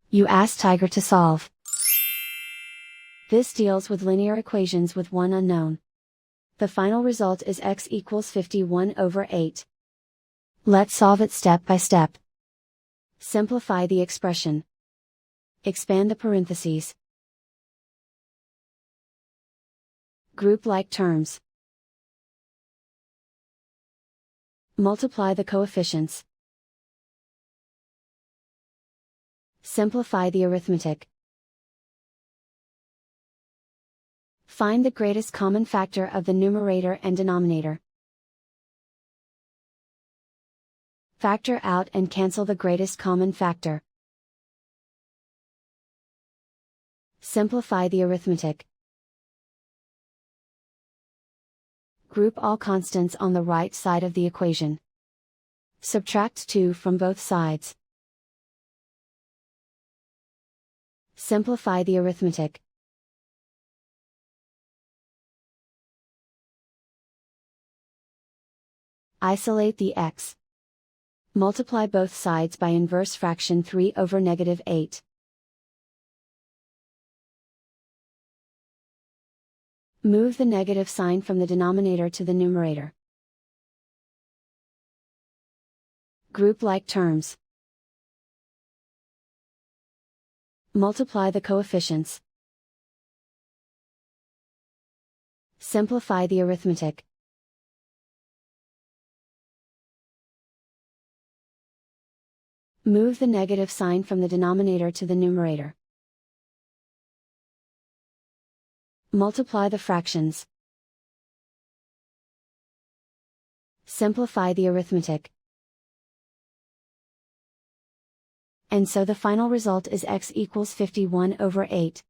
You ask Tiger to solve. This deals with linear equations with one unknown. The final result is x equals 51/8. Let's solve it step by step. Simplify the expression. Expand the parentheses. Group like terms. Multiply the coefficients. Simplify the arithmetic. Find the greatest common factor of the numerator and denominator. Factor out and cancel the greatest common factor. Simplify the arithmetic. Group all constants on the right side of the equation. Subtract 2 from both sides. Simplify the arithmetic. Isolate the x. Multiply both sides by inverse fraction 3/8. Move the negative sign from the denominator to the numerator. Group like terms. Multiply the coefficients. Simplify the arithmetic. Move the negative sign from the denominator to the numerator. Multiply the fractions. Simplify the arithmetic. And so the final result is x equals 51/8.